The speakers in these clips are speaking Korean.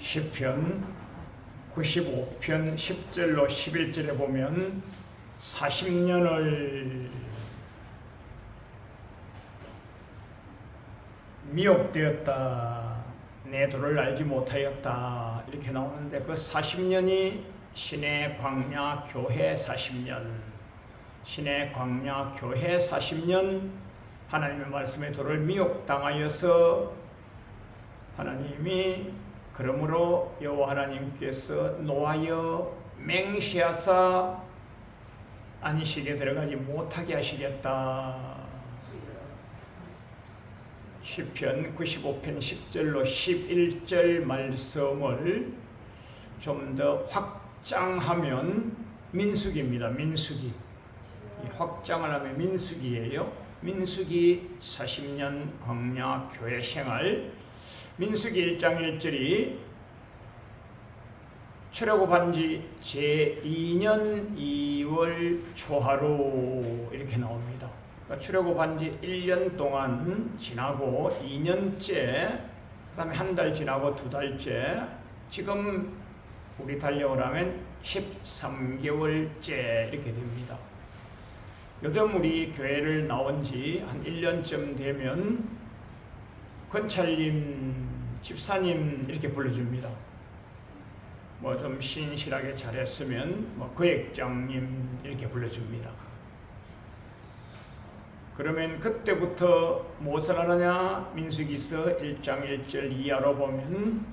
시편 95편 10절로 11절에 보면 40년을 미혹되었다, 내 도를 알지 못하였다, 이렇게 나오는데 그 40년이 신의 광야 교회 40년, 신의 광야 교회 40년, 하나님의 말씀의 도를 미혹당하여서 하나님이 그러므로 여호와 하나님께서 노하여 맹시하사 안식에 들어가지 못하게 하시겠다. 시편 95편 10절로 11절 말씀을 좀 더 확장하면 민수기입니다. 민수기. 확장을 하면 민수기예요. 민수기 40년 광야 교회 생활. 민수기 1장 1절이 출애굽한 지 제2년 2월 초하루 이렇게 나옵니다. 그러니까 출애굽한 지 1년 동안 지나고 2년째, 그 다음에 한 달 지나고 2달째, 지금 우리 달력을 하면 13개월째 이렇게 됩니다. 요즘 우리 교회를 나온 지 한 1년쯤 되면 권찰님, 집사님 이렇게 불러줍니다. 뭐 좀 신실하게 잘했으면 뭐 거액장님 이렇게 불러줍니다. 그러면 그때부터 무엇을 하느냐? 민수기서 1장 1절 이하로 보면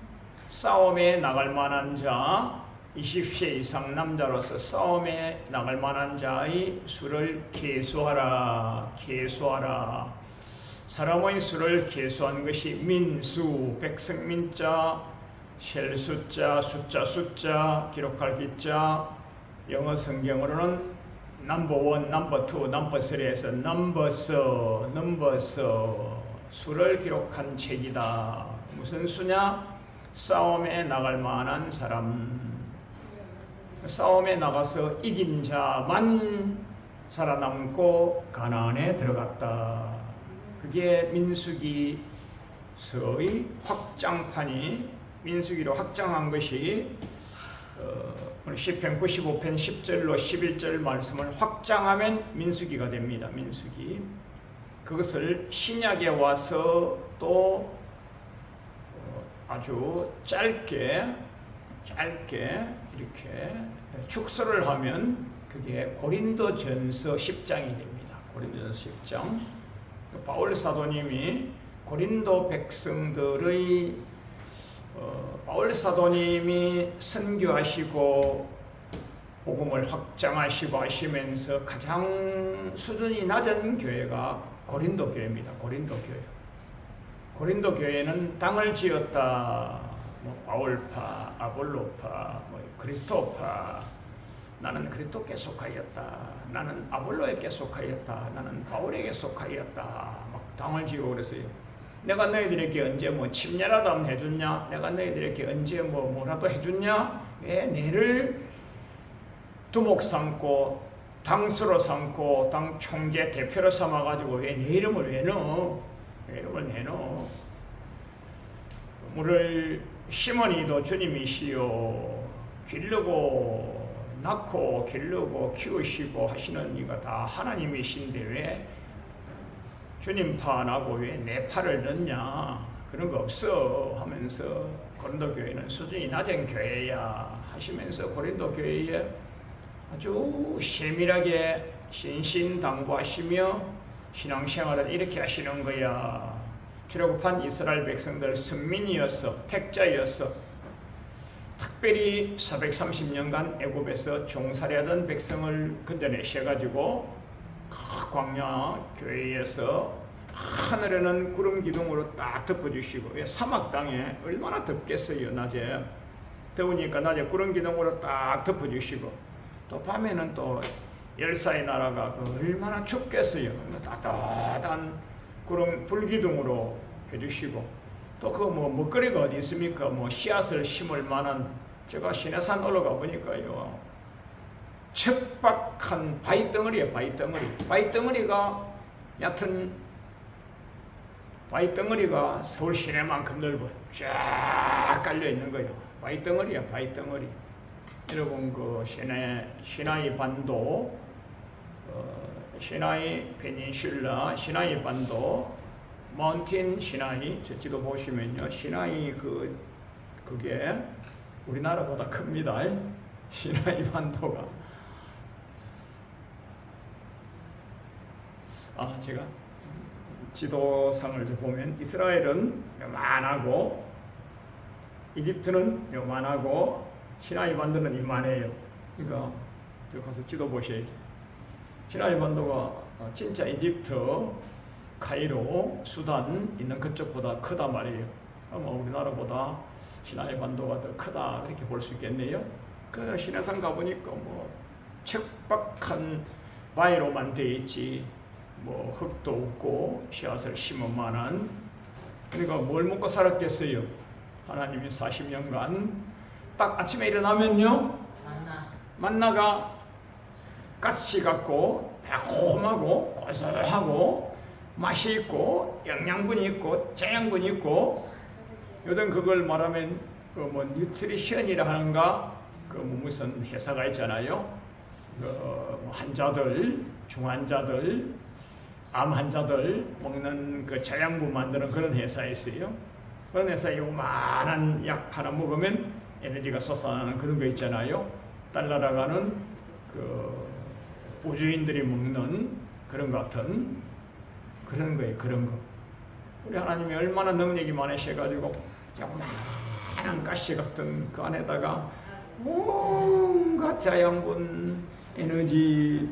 싸움에 나갈 만한 자, 20세 이상 남자로서 싸움에 나갈 만한 자의 수를 계수하라. 계수하라. 사람의 수를 계수한 것이 민수, 백성민자, 셀 숫자, 숫자, 기록할 기자, 영어 성경으로는 넘버 1, 넘버 2, 넘버 3에서 넘버서 수를 기록한 책이다. 무슨 수냐? 싸움에 나갈 만한 사람, 싸움에 나가서 이긴 자만 살아남고 가나안에 들어갔다. 그게 민수기서의 확장판이, 민수기로 확장한 것이 시편 95편 10절로 11절 말씀을 확장하면 민수기가 됩니다. 민수기. 그것을 신약에 와서 또 아주 짧게 이렇게 축소를 하면 그게 고린도전서 10장이 됩니다. 고린도전서 10장. 바울 사도님이 고린도 백성들의 바울 사도님이 선교하시고 복음을 확장하시고 하시면서 가장 수준이 낮은 교회가 고린도 교회입니다. 고린도 교회. 고린도 교회는 땅을 지었다. 뭐 바울파, 아볼로파, 뭐 그리스도파. 나는 그리스도께 속하였다. 나는 아볼로에게 속하였다. 나는 바울에게 속하였다. 막 땅을 지고 그랬어요. 내가 너희들에게 언제 뭐 침례라도 한번 해줬냐? 내가 너희들에게 언제 뭐라도 해줬냐? 왜 내를 두목 삼고 당수로 삼고 당 총재 대표로 삼아가지고 왜 내 이름을 왜 넣어? 내 이름을 내놓어? 물을 시몬이도 주님이시요 기르고 낳고 기르고 키우시고 하시는 이가 다 하나님이신데 왜 주님 파 나고 왜 내 파를 넣냐? 그런 거 없어 하면서 고린도 교회는 수준이 낮은 교회야 하시면서 고린도 교회에 아주 세밀하게 신신당부하시며 신앙생활을 이렇게 하시는 거야. 출애굽한 이스라엘 백성들 선민이었어, 택자였어. 특별히 430년간 애굽에서 종살이하던 백성을 건져내셔가지고 그 광야 교회에서 하늘에는 구름 기둥으로 딱 덮어주시고, 사막 땅에 얼마나 덥겠어요. 낮에 더우니까 낮에 구름 기둥으로 딱 덮어주시고, 또 밤에는 또 열사의 나라가 얼마나 춥겠어요. 따뜻한 구름 불기둥으로 해주시고, 또 그 먹거리가 어디 있습니까? 씨앗을 심을 만한, 제가 시내산 올라가 보니까요, 척박한 바위덩어리예요. 바위덩어리가 얕은 바위덩어리가 서울 시내만큼 넓어요. 쫙 쫙 깔려 있는 거예요. 바위 덩어리야, 바위 덩어리. 여러분 그 시나이 반도, 시나이 페닌슐라, 시나이 반도, 마운틴 시나이 저지도 보시면요, 시나이 그게 우리나라보다 큽니다. 시나이 반도가. 제가 지도상을 보면 이스라엘은 요만하고 이집트는 요만하고 시나이 반도는 이만해요. 그러니까 저 가서 지도 보셔야죠. 시나이 반도가 진짜 이집트, 카이로, 수단 있는 그쪽보다 크다 말이에요. 아마 우리나라보다 시나이 반도가 더 크다 그렇게 볼 수 있겠네요. 그 시내산 가보니까 뭐 척박한 바위로만 돼 있지, 뭐 흙도 없고 씨앗을 심어만한. 그러니까 뭘 먹고 살았겠어요? 하나님이 40년간 딱 아침에 일어나면요, 만나가 가시 같고 달콤하고 고소하고 맛이 있고 영양분이 있고 제양분이 있고, 요즘 그걸 말하면 그 뭐 뉴트리션이라 하는가, 그 뭐 무슨 회사가 있잖아요. 그 환자들, 중환자들, 암 환자들 먹는 그 제양분 만드는 그런 회사에 있어요. 그런 회사에 요만한 약 하나 먹으면 에너지가 솟아나는 그런 거 있잖아요. 달나라가는 그 우주인들이 먹는 그런 것 같은 그런 거예요. 그런 거. 우리 하나님이 얼마나 능력이 많으셔가지고 요만한 가시 같은 그 안에다가 온갖 자양분, 에너지,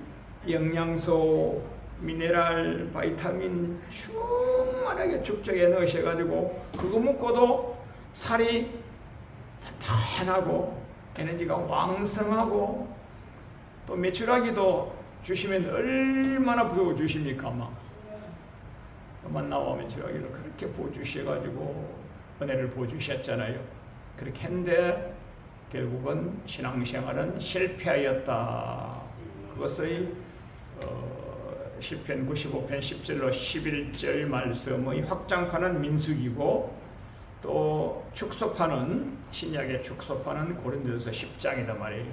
영양소, 미네랄, 바이타민 충만하게 축적해 넣으셔가지고 그거 먹고도 살이 탄탄하고 에너지가 왕성하고, 또 메추라기도 주시면 얼마나 부어주십니까? 그만 나오면 메추라기를 그렇게 부어주셔가지고 은혜를 부어주셨잖아요. 그렇게 했는데 결국은 신앙생활은 실패하였다. 그것의 시편 95편 10절로 11절 말씀의 확장판은 민수기고, 또 축소판은 신약의 축소판은 고린도전서 10장이다 말이에요.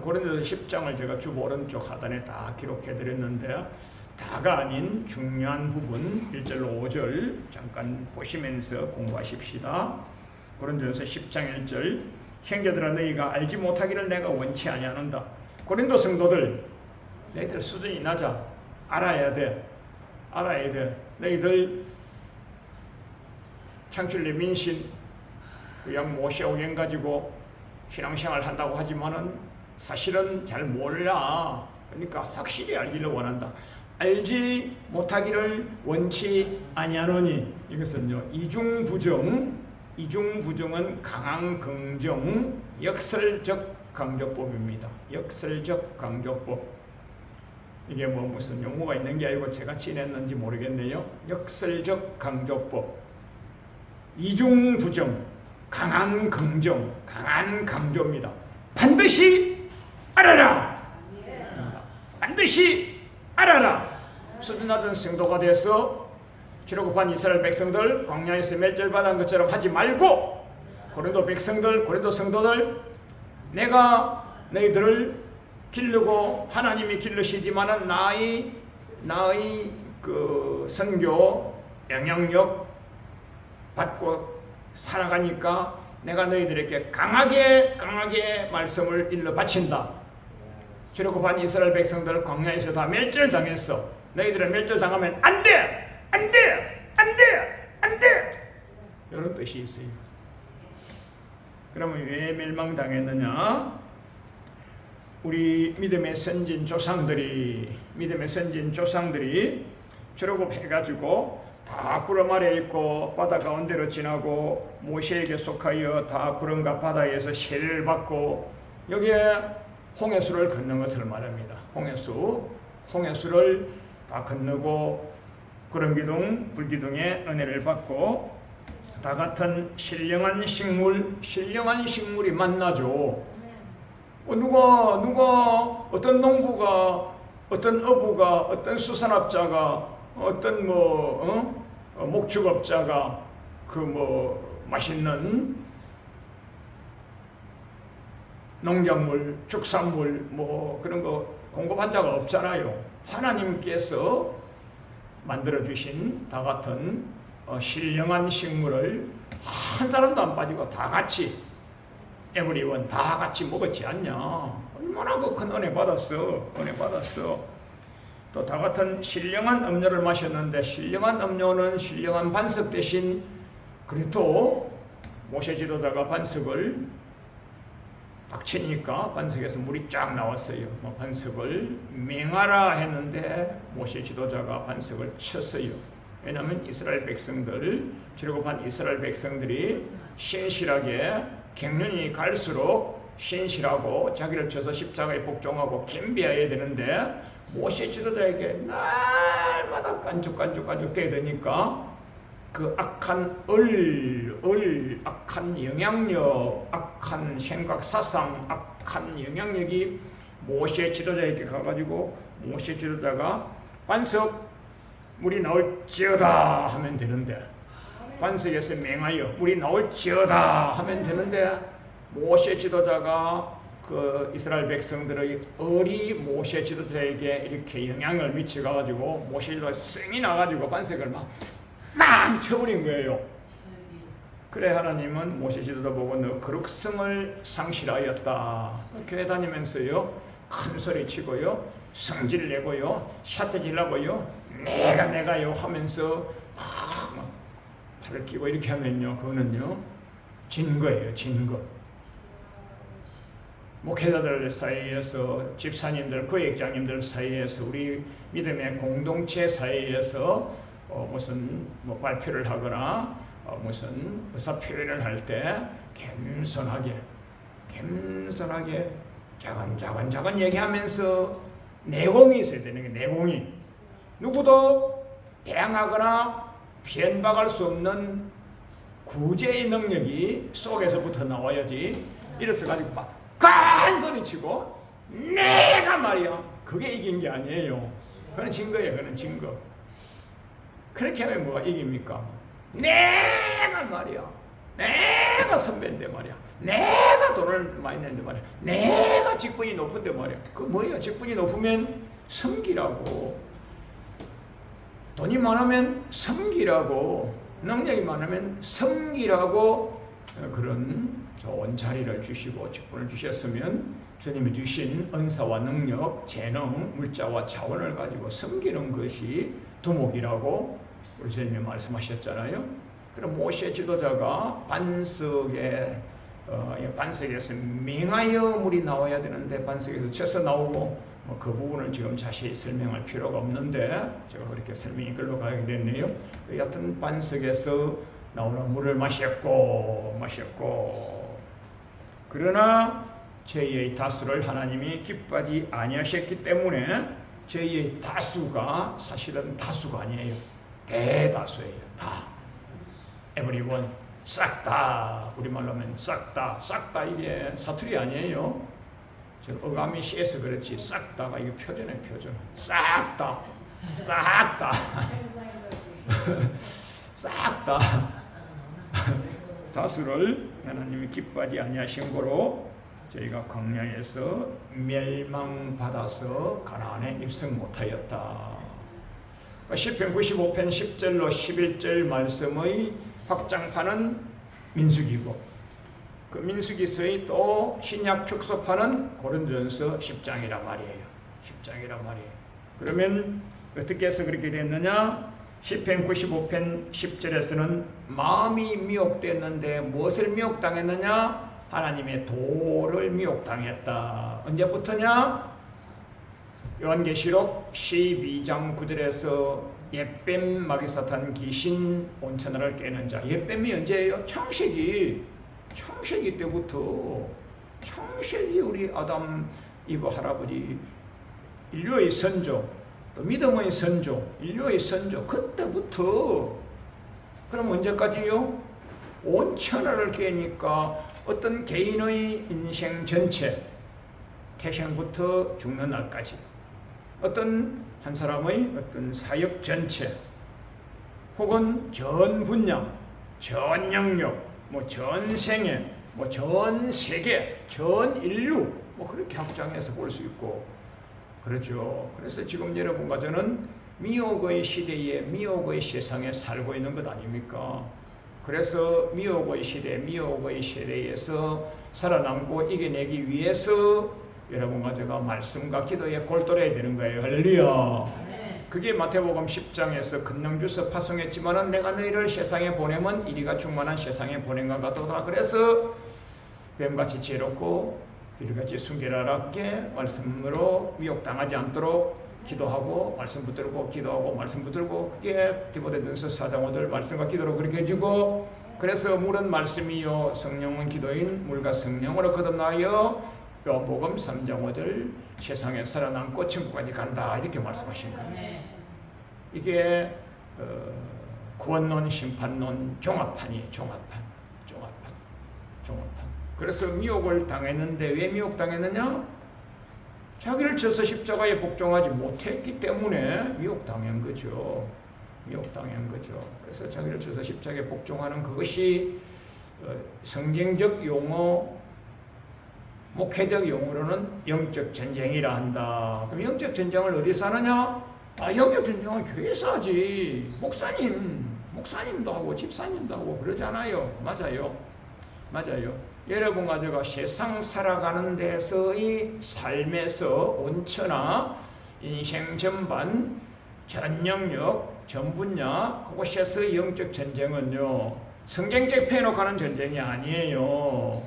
고린도전서 10장을 제가 주 오른쪽 하단에 다 기록해 드렸는데, 다가 아닌 중요한 부분 1절로 5절 잠깐 보시면서 공부하십시다. 고린도전서 10장 1절, 형제들아 너희가 알지 못하기를 내가 원치 아니하노라. 고린도 성도들, 너희들 수준이 낮아. 알아야 돼. 너희들 창출리 민신 그 양 모세오경 가지고 신앙생활 한다고 하지만은 사실은 잘 몰라. 그러니까 확실히 알기를 원한다. 알지 못하기를 원치 아니하노니. 이것은요, 이중부정은 강한 긍정, 역설적 강조법입니다. 역설적 강조법. 이게 뭐 무슨 용어가 있는 게 아니고 제가 지냈는지 모르겠네요. 역설적 강조법. 이중부정, 강한 긍정, 강한 강조입니다. 반드시 알아라. 반드시 알아라. 수준 낮은 성도가 돼서 출애굽한 이스라엘 백성들 광야에서 멸절받은 것처럼 하지 말고, 고린도 백성들, 고린도 성도들, 내가 너희들을 기르고 하나님이 기르시지만은 나의 그 선교 영향력 받고 살아가니까 내가 너희들에게 강하게 말씀을 일러 바친다. 출애굽한 이스라엘 백성들 광야에서 다 멸절당했어. 너희들은 멸절당하면 안 돼! 이런 뜻이 있어요. 그러면 왜 멸망당했느냐? 우리 믿음의 선진 조상들이 출애굽해가지고 다 구름 아래 있고 바다 가운데로 지나고 모세에게 속하여 다 구름과 바다에서 세례를 받고 여기에 홍해수를 건넌 것을 말합니다. 홍해수를 다 건너고 구름기둥, 불기둥의 은혜를 받고 다 같은 신령한 식물이 만나죠. 누가 어떤 농부가, 어떤 어부가, 어떤 수산업자가, 어떤 목축업자가 그 맛있는 농작물, 축산물 뭐 그런 거 공급한 자가 없잖아요. 하나님께서 만들어 주신 다 같은 신령한 식물을 한 사람도 안 빠지고 다 같이 에브리원 다 같이 먹었지 않냐. 얼마나 그 큰 은혜 받았어. 은혜 받았어. 또 다 같은 신령한 음료를 마셨는데 신령한 음료는 신령한 반석 대신 그래도 모세 지도자가 반석을 박치니까 반석에서 물이 쫙 나왔어요. 반석을 맹하라 했는데 모세 지도자가 반석을 쳤어요. 왜냐하면 이스라엘 백성들, 출애굽한 이스라엘 백성들이 신실하게 갱년이 갈수록 신실하고 자기를 쳐서 십자가에 복종하고 겸비해야 되는데 모세 지도자에게 날마다 깐죽깐죽 돼야 되니까 그 악한 악한 영향력, 악한 생각, 사상, 악한 영향력이 모세 지도자에게 가가지고 모세 지도자가 반석 물이 나올지어다 하면 되는데 반석에서 맹하여 물이 나올지어다 하면 되는데 모세 지도자가 그 이스라엘 백성들의 어리 모세 지도자에게 이렇게 영향을 미쳐가지고 모세 지도자가 쌩이 나가지고 반석을 막 쳐버린 거예요. 그래 하나님은 모세 지도자 보고 너 거룩성을 상실하였다. 교회 다니면서요 큰 소리 치고요 성질 내고요 샤트질하고요 내가요 하면서 막 팔을 끼고 이렇게 하면요 그거는요 진 거예요. 진 거. 목회자들 사이에서 집사님들 거역장님들 사이에서 우리 믿음의 공동체 사이에서 무슨 발표를 하거나 무슨 의사 표현을 할 때 겸손하게 작은 얘기하면서 내공이 있어야 되는 게 내공이 누구도 대항하거나 변박할 수 없는 구제의 능력이 속에서부터 나와야지. 이래서 가지고 막 큰 소리 치고 내가 말이야 그게 이긴 게 아니에요. 그건 진 거예요. 그건 진 거. 그렇게 하면 뭐가 이깁니까? 내가 말이야 내가 선배인데 말이야 내가 돈을 많이 낸데 말이야 내가 직분이 높은데 말이야 그 뭐야 직분이 높으면 섬기라고 돈이 많으면 섬기라고 능력이 많으면 섬기라고 그런 좋은 자리를 주시고 직분을 주셨으면 주님이 주신 은사와 능력, 재능, 물자와 자원을 가지고 섬기는 것이 두목이라고 우리 주님이 말씀하셨잖아요. 그럼 모세 지도자가 반석에서 맹하여 물이 나와야 되는데 반석에서 쳐서 나오고 그 부분을 지금 자세히 설명할 필요가 없는데 제가 그렇게 설명이 글로 가게 됐네요. 여하튼 반석에서 나오는 물을 마셨고 그러나 저희의 다수를 하나님이 기뻐하지 아니하셨기 때문에 저희의 다수가 사실은 다수가 아니에요. 대다수예요. 다. everyone. 싹 다. 우리말로 하면 싹 다. 이게 사투리 아니에요. 저 어감이 씨에서 그렇지. 싹 다가 이게 표준이에요. 표준. 싹 다. 싹 다. 다수를 하나님이 기뻐하지 아니하신 거로 저희가 광야에서 멸망받아서 가나안에 입성 못하였다. 시편 95편 10절로 11절 말씀의 확장판은 민수기고 그 민수기서의 또 신약 축소판은 고린도전서 10장이란 말이에요. 그러면 어떻게 해서 그렇게 됐느냐? 시편 95편 10절에서는 마음이 미혹됐는데 무엇을 미혹당했느냐? 하나님의 도를 미혹당했다. 언제부터냐? 요한계시록 12장 9절에서 옛뱀 마귀사탄 귀신 온천하를 깨는 자. 옛뱀이 언제예요? 창세기 때부터. 창세기 우리 아담 이브 할아버지 인류의 선조 또 믿음의 선조 인류의 선조 그때부터. 그럼 언제까지요? 온천하를 깨니까 어떤 개인의 인생 전체 태생부터 죽는 날까지 어떤 한 사람의 어떤 사역 전체 혹은 전 분야, 전 영역, 전 생애, 뭐 전 세계, 전 인류 뭐 그렇게 확장해서 볼 수 있고 그렇죠. 그래서 지금 여러분과 저는 미혹의 시대에 미혹의 세상에 살고 있는 것 아닙니까? 그래서 미혹의 시대, 미혹의 세대에서 살아남고 이겨내기 위해서 여러분과 제가 말씀과 기도에 골똘해야 되는 거예요. 할렐루야. 그게 마태복음 10장에서 금능주서 파송했지만은 내가 너희를 세상에 보내면 이리가 충만한 세상에 보낸 것 같도다. 그래서 뱀같이 지혜롭고 이리같이 순결하게 말씀으로 미혹당하지 않도록 기도하고 말씀 붙들고 기도하고 말씀 붙들고 그게 디모데전서 4장 5절 말씀과 기도로 그렇게 해주고 그래서 물은 말씀이요 성령은 기도인 물과 성령으로 거듭나여 요한복음 3장 5절 세상에 살아남고 천국까지 간다 이렇게 말씀하신 거예요. 이게 구원론, 심판론, 종합판이에요. 종합판. 그래서 미혹을 당했는데 왜 미혹당했느냐? 자기를 져서 십자가에 복종하지 못했기 때문에 미혹당한 거죠. 그래서 자기를 져서 십자가에 복종하는 그것이 성경적 용어, 목회적 용어로는 영적 전쟁이라 한다. 그럼 영적 전쟁을 어디서 하느냐? 영적 전쟁은 교회에서 하지. 목사님도 하고 집사님도 하고 그러잖아요. 맞아요. 여러분과 제가 세상 살아가는 데서의 삶에서 온천하, 인생 전반, 전 영역, 전 분야 그곳에서 영적 전쟁은요 성경적 패놓고 하는 전쟁이 아니에요.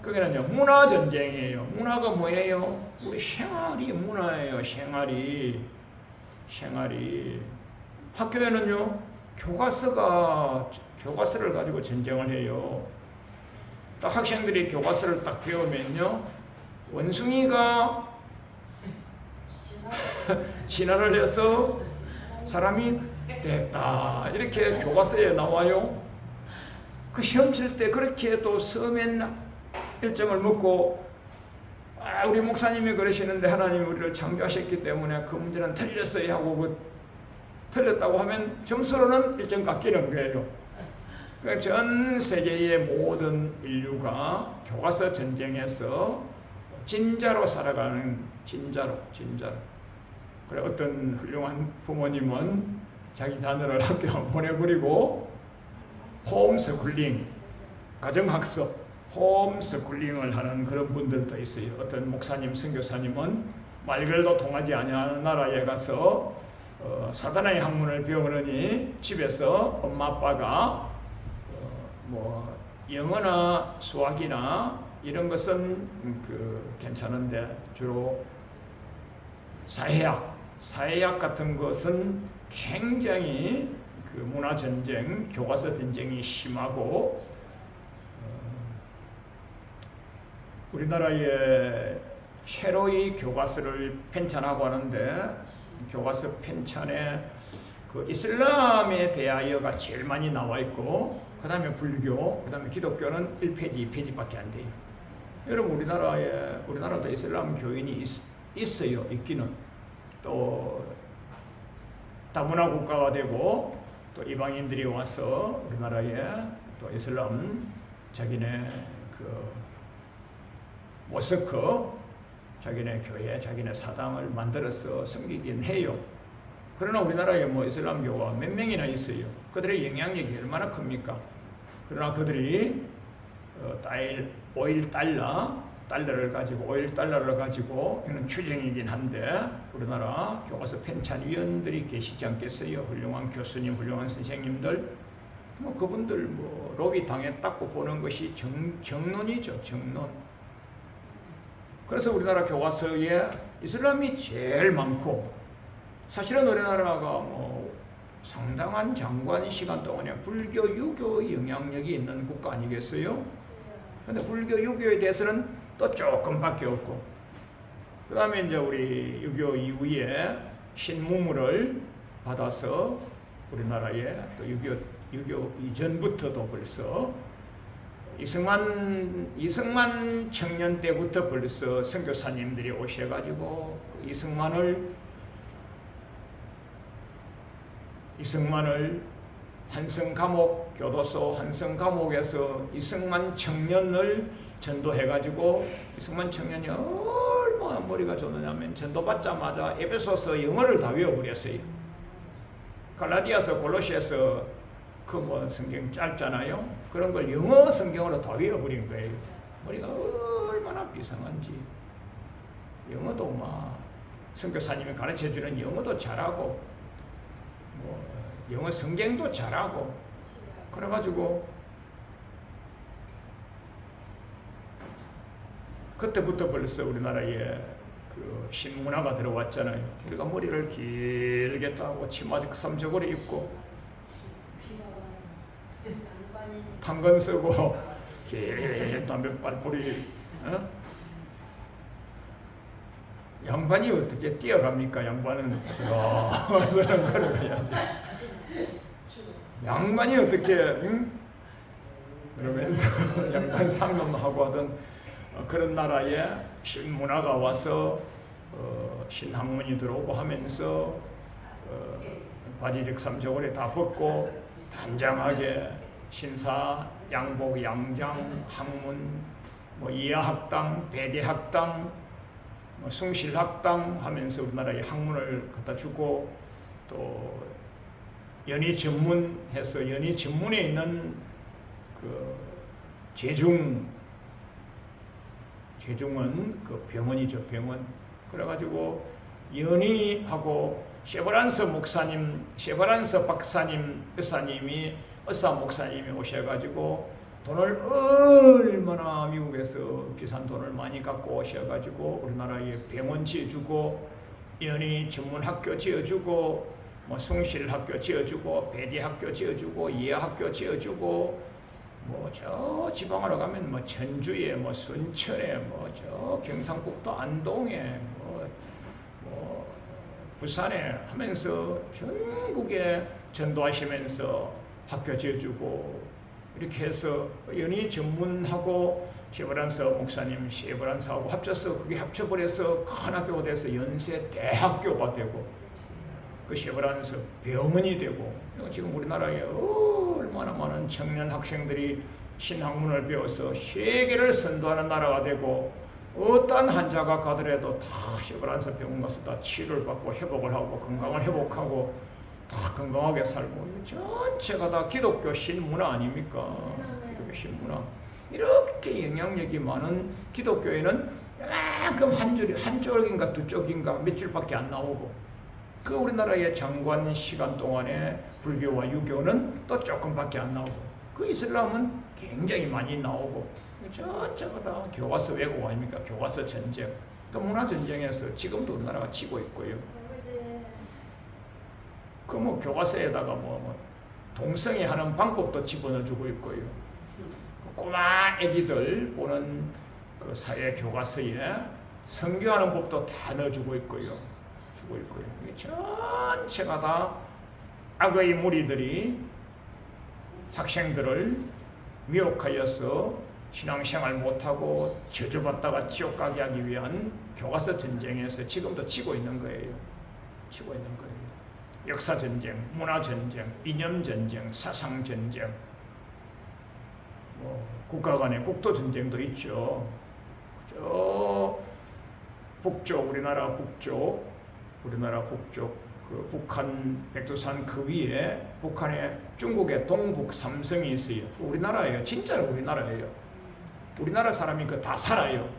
그게는요 문화 전쟁이에요. 문화가 뭐예요? 우리 생활이 문화예요. 생활이 학교에는요 교과서를 가지고 전쟁을 해요. 딱 학생들이 교과서를 딱 배우면요 원숭이가 진화를 해서 사람이 됐다 이렇게 교과서에 나와요. 그 시험 칠 때 그렇게 또 서면 1점을 먹고 우리 목사님이 그러시는데 하나님이 우리를 창조하셨기 때문에 그 문제는 틀렸어야 하고 틀렸다고 하면 점수로는 1점 깎이는 거예요. 그러니까 전 세계의 모든 인류가 교과서 전쟁에서 진짜로 살아가는 진짜로. 그래 어떤 훌륭한 부모님은 자기 자녀를 학교 보내버리고 홈스쿨링, 가정학습, 홈스쿨링을 하는 그런 분들도 있어요. 어떤 목사님, 선교사님은 말글도 통하지 않는 나라에 가서 사단의 학문을 배우느니 집에서 엄마 아빠가 뭐 영어나 수학이나 이런 것은 괜찮은데 주로 사회학 같은 것은 굉장히 문화 전쟁, 교과서 전쟁이 심하고 우리나라에 새로이 교과서를 편찬하고 하는데 교과서 편찬에 이슬람에 대하여가 제일 많이 나와 있고 그 다음에 불교, 그 다음에 기독교는 1페이지, 2페이지밖에 안 돼요. 여러분 우리나라도 이슬람 교인이 있어요. 있기는. 또 다문화 국가가 되고 또 이방인들이 와서 우리나라에 또 이슬람 자기네 모스크, 자기네 교회, 자기네 사당을 만들어서 섬기긴 해요. 그러나 우리나라에 이슬람교가 몇 명이나 있어요. 그들의 영향력이 얼마나 큽니까? 그러나 그들이 오일 달러를 가지고 이는 추정이긴 한데 우리나라 교과서 편찬위원들이 계시지 않겠어요? 훌륭한 교수님, 훌륭한 선생님들 그분들 로비 당했다고 보는 것이 정론이죠. 정론. 그래서 우리나라 교과서에 이슬람이 제일 많고 사실은 우리나라가 상당한 장관 시간 동안에 불교, 유교 영향력이 있는 국가 아니겠어요? 근데 불교, 유교에 대해서는 또 조금밖에 없고 그 다음에 이제 우리 유교 이후에 신무물을 받아서 우리나라에 또 유교 이전부터도 벌써 이승만 청년 때부터 벌써 선교사님들이 오셔가지고 이승만을 한성 감옥 교도소 한성 감옥에서 이승만 청년을 전도해가지고 이승만 청년이 얼마나 머리가 좋느냐면 전도받자마자 에베소서 영어를 다 외워버렸어요. 갈라디아서 골로새서 그 뭐 성경 짧잖아요. 그런 걸 영어 성경으로 다 외워버린 거예요. 머리가 얼마나 비상한지. 영어도 막 선교사님이 가르쳐주는 영어도 잘하고 뭐 영어 성경도 잘하고 그래가지고 그때부터 벌써 우리나라에 그 신문화가 들어왔잖아요. 우리가 머리를 길게 따고 치마 삼적으로 입고 탄건 쓰고 긴 담배 빨뿌리 양반이 어떻게 뛰어갑니까? 양반은 그런 걸어야지. 양반이 어떻게 그러면서 양반 상놈하고 하던 그런 나라에 신문화가 와서 신학문이 들어오고 하면서 바지적 삼적을 다 벗고 단장하게 신사, 양복, 양장, 학문, 뭐 이하학당, 배대학당, 뭐 숭실학당 하면서 우리나라에 학문을 갖다 주고 또 연희 전문해서 연희 전문에 있는 그 제중은 그 병원이죠, 병원. 그래가지고 연희하고 셰브란스 목사님, 셰브란스 박사님, 의사 목사님이 오셔가지고 돈을 얼마나 미국에서 비싼 돈을 많이 갖고 오셔가지고 우리나라에 병원 지어주고 연희 전문 학교 지어주고 뭐 숭실 학교 지어주고 배지 학교 지어주고 이하 학교 지어주고 뭐 저 지방으로 가면 뭐 전주에 뭐 순천에 뭐 저 경상북도 안동에 뭐 부산에 하면서 전국에 전도하시면서 학교 지어주고 이렇게 해서 연희 전문하고 셰브란스 목사님 셰브란스하고 합쳐서 그게 합쳐버려서 큰 학교가 돼서 연세 대학교가 되고 그 셰브란스 병원이 되고 지금 우리나라에 얼마나 많은 청년 학생들이 신학문을 배워서 세계를 선도하는 나라가 되고 어떤 환자가 가더라도 다 셰브란스 병원 가서 다 치료를 받고 회복을 하고 건강을 회복하고 다 건강하게 살고 전체가 다 기독교 신문화 아닙니까? 기독교 신문화. 이렇게 영향력이 많은 기독교에는 이만큼 한 쪽인가 두 쪽인가 몇 줄밖에 안 나오고 그 우리나라의 장관 시간 동안에 불교와 유교는 또 조금밖에 안 나오고 그 이슬람은 굉장히 많이 나오고 전체가 다 교과서 왜곡 아닙니까? 교과서 전쟁. 그 문화 전쟁에서 지금도 우리나라가 치고 있고요. 그 뭐 교과서에다가 뭐 동성애 하는 방법도 집어넣어주고 있고요. 꼬마 애기들 보는 그 사회 교과서에 선교하는 법도 다 넣어주고 있고요. 주고 있고요. 전체가 다 악의 무리들이 학생들을 미혹하여서 신앙생활 못하고 저주받다가 지옥 가게 하기 위한 교과서 전쟁에서 지금도 치고 있는 거예요. 치고 있는 거예요. 역사 전쟁, 문화 전쟁, 이념 전쟁, 사상 전쟁, 뭐 국가 간의 국도 전쟁도 있죠. 저 북쪽 우리나라 북쪽 그 북한 백두산 그 위에 북한의 중국의 동북 삼성이 있어요. 우리나라예요. 진짜로 우리나라예요. 우리나라 사람이 그 다 살아요.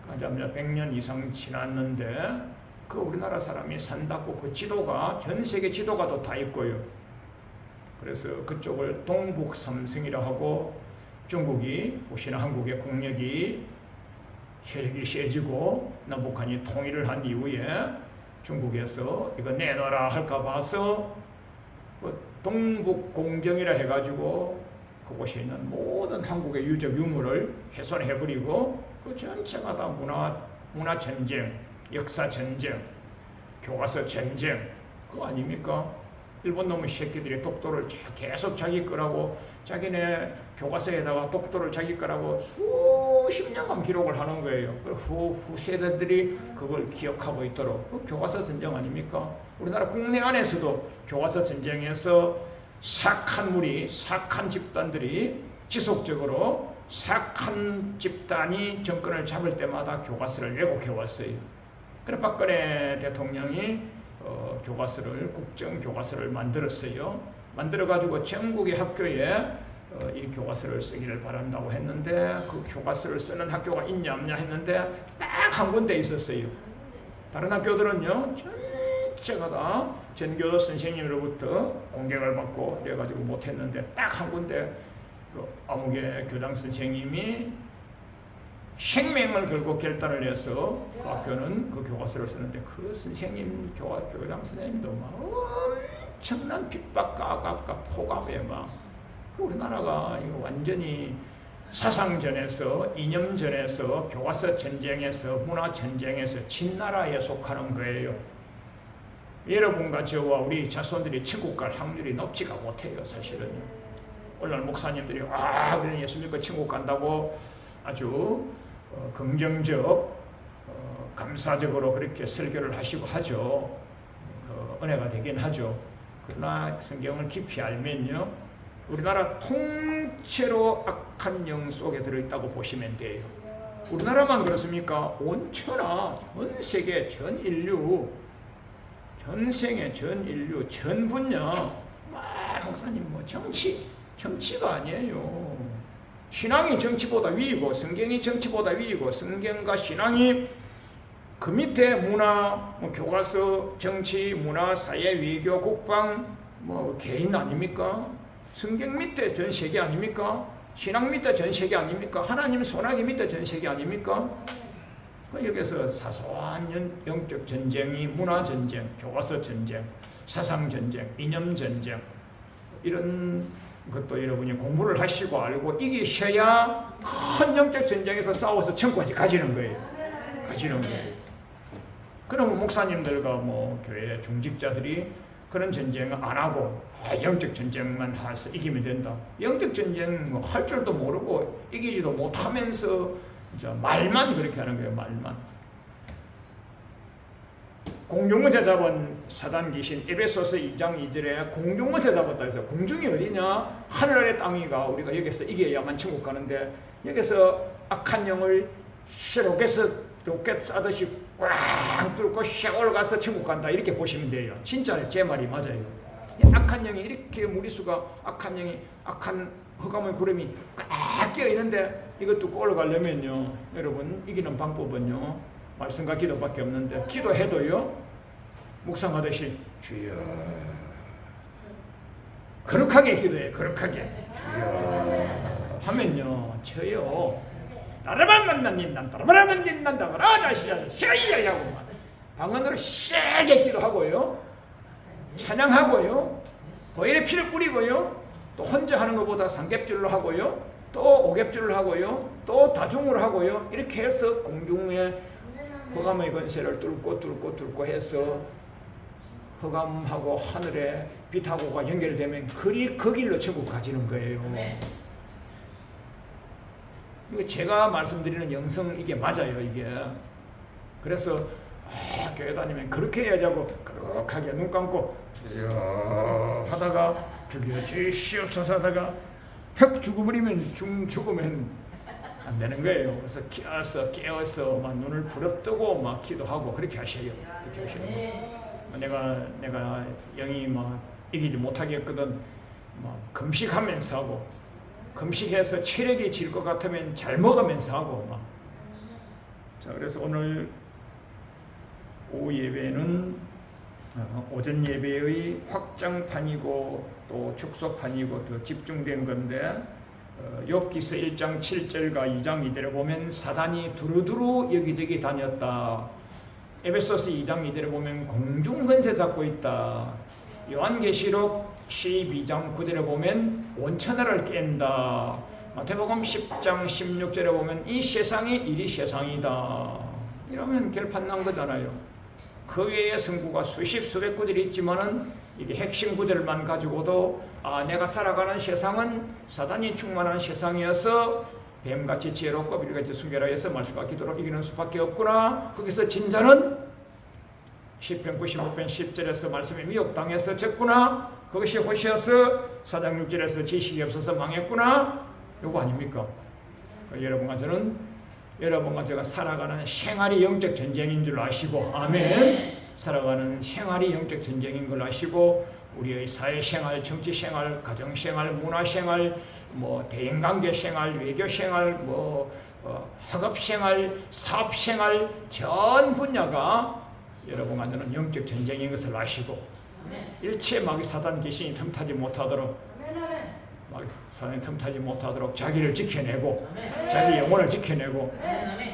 가자마자 100년 이상 지났는데 그 우리나라 사람이 산다고 그 지도가 전 세계 지도가도 다 있고요. 그래서 그쪽을 동북 삼성이라 하고 중국이 혹시나 한국의 국력이 혈액이 세지고 남북한이 통일을 한 이후에 중국에서 이거 내놔라 할까 봐서 그 동북공정이라 해가지고 그곳에 있는 모든 한국의 유적 유물을 훼손해버리고 그 전체가 다 문화 전쟁, 역사 전쟁, 교과서 전쟁 그거 아닙니까? 일본 놈의 새끼들이 독도를 계속 자기 거라고 자기네 교과서에다가 독도를 자기 거라고 수십 년간 기록을 하는 거예요. 후 세대들이 그걸 기억하고 있도록 그 교과서 전쟁 아닙니까? 우리나라 국내 안에서도 교과서 전쟁에서 사악한 무리, 사악한 집단들이 지속적으로 사악한 집단이 정권을 잡을 때마다 교과서를 왜곡해 왔어요. 그래서 박근혜 대통령이 교과서를, 국정교과서를 만들었어요. 만들어가지고 전국의 학교에 이 교과서를 쓰기를 바란다고 했는데, 그 교과서를 쓰는 학교가 있냐 없냐 했는데 딱 한 군데 있었어요. 다른 학교들은요 전체가 다 전교 선생님으로부터 공격을 받고 그래가지고 못했는데, 딱 한 군데 그 아무개 교장 선생님이 생명을 걸고 결단을 해서 그 학교는 그 교과서를 쓰는데, 그 선생님, 교장 선생님도 막 엄청난 핍박과 악압과 폭압에 막, 우리나라가 이거 완전히 사상전에서, 이념전에서, 교과서 전쟁에서, 문화 전쟁에서 진나라에 속하는 거예요. 여러분과 저와 우리 자손들이 천국 갈 확률이 높지가 못해요. 사실은 오늘 목사님들이 우리는 예수 믿고 천국 간다고 아주 긍정적, 감사적으로 그렇게 설교를 하시고 하죠. 은혜가 되긴 하죠. 그러나 성경을 깊이 알면요, 우리나라 통째로 악한 영 속에 들어있다고 보시면 돼요. 우리나라만 그렇습니까? 온 천하, 전 세계, 전 인류, 전 생애, 전 인류, 전 분야, 목사님 뭐 정치가 아니에요. 신앙이 정치보다 위이고, 성경이 정치보다 위이고, 성경과 신앙이 그 밑에 문화, 교과서, 정치, 문화, 사회, 외교, 국방, 개인 아닙니까? 성경 밑에 전 세계 아닙니까? 신앙 밑에 전 세계 아닙니까? 하나님 손아귀 밑에 전 세계 아닙니까? 여기서 사소한 영적 전쟁이 문화 전쟁, 교과서 전쟁, 사상 전쟁, 이념 전쟁, 이런 것도 여러분이 공부를 하시고 알고 이기셔야 큰 영적 전쟁에서 싸워서 천국까지 가지는 거예요. 그러면 목사님들과 교회 중직자들이 그런 전쟁을 안 하고 영적 전쟁만 해서 이기면 된다. 영적 전쟁 할 줄도 모르고 이기지도 못하면서 말만 그렇게 하는 거예요. 말만. 공중무새 잡은 사단 귀신, 에베소서 2장 2절에 공중무새 잡았다 해서, 공중이 어디냐? 하늘 아래 땅이가 우리가 여기서 이겨야만 천국 가는데, 여기서 악한 영을 로켓 쏴듯이 꽉 뚫고 샤올 가서 천국 간다, 이렇게 보시면 돼요. 진짜 제 말이 맞아요. 악한 영이 이렇게 무리수가, 악한 흑암의 구름이 꽉 끼어 있는데, 이거 뚫고 올라가려면요, 여러분 이기는 방법은요, 말씀과 기도밖에 없는데, 기도해도요 묵상하듯이 주여, 거룩하게 기도해. 거룩하게 주여 하면요, 저요 나라만 만난다, 나라만 만난다, 나라시야 샤이야야고 방언으로 세게 기도하고요, 찬양하고요, 보혈의 피를 뿌리고요, 또 혼자 하는 것보다 삼겹줄로 하고요, 또 오겹줄로 하고요, 또 다중으로 하고요, 이렇게 해서 공중에 흑암의 권세를 뚫고 해서 흑암하고 하늘에 빛하고가 연결되면 그 길로 천국 가지는 거예요. 이거 제가 말씀드리는 영성 이게 맞아요. 이게 그래서 교회 다니면 그렇게 해야지 하고 그렇게 눈 감고 하다가 죽여주시옵소서 하다가 퍽 죽어버리면 죽으면 안 되는 거예요. 그래서 깨어서 막 눈을 부릅뜨고 막 기도하고 그렇게 하셔요. 그렇게 하시는 거. 내가 영이 막 이기지 못하겠거든. 막 금식하면서 하고, 금식해서 체력이 질 것 같으면 잘 먹으면서 하고 막. 자, 그래서 오늘 오후 예배는 오전 예배의 확장판이고 또 축소판이고 더 집중된 건데, 욥기서 1장 7절과 2장 2절에 보면 사단이 두루두루 여기저기 다녔다. 에베소서 2장 2절에 보면 공중권세 잡고 있다. 요한계시록 12장 9절에 보면 원천하를 깬다. 마태복음 10장 16절에 보면 이 세상이 이리 세상이다. 이러면 결판 난 거잖아요. 그 외에 성구가 수백 구절이 있지만은 이게 핵심 구절만 가지고도 내가 살아가는 세상은 사단이 충만한 세상이어서 뱀같이 지혜롭고 비둘기같이 순결하여서 말씀과 기도로 이기는 수밖에 없구나. 거기서 진자는 시편 95편 10절에서 말씀이 미혹당해서 졌구나. 그것이 호시아서 4장 6절에서 지식이 없어서 망했구나. 이거 아닙니까? 여러분과 저는, 여러분과 제가 살아가는 생활이 영적 전쟁인 줄 아시고, 아멘. 살아가는 생활이 영적 전쟁인 걸 아시고, 우리의 사회생활, 정치생활, 가정생활, 문화생활, 뭐 대인관계 생활, 외교생활, 뭐 학업생활, 사업생활 전 분야가 여러분과 저는 영적 전쟁인 것을 아시고, 일체 마귀 사단 귀신이 틈타지 못하도록, 마귀 사단이 틈타지 못하도록 자기를 지켜내고, 자기 영혼을 지켜내고,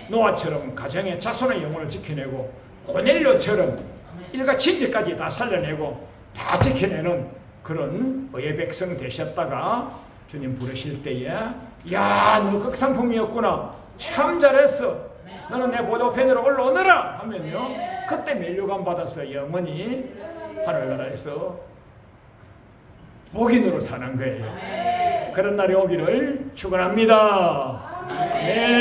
노아처럼 가정의 자손의 영혼을 지켜내고, 고넬료처럼 일가 친지까지 다 살려내고 다 지켜내는 그런 의의 백성 되셨다가 주님 부르실 때에, 야, 너 극상품이었구나, 참 잘했어, 너는 내 보좌편으로 올라오너라 하면요, 그때 면류관 받아서 영원히 하늘나라에서 복인으로 사는 거예요. 그런 날이 오기를 축원합니다. 아멘.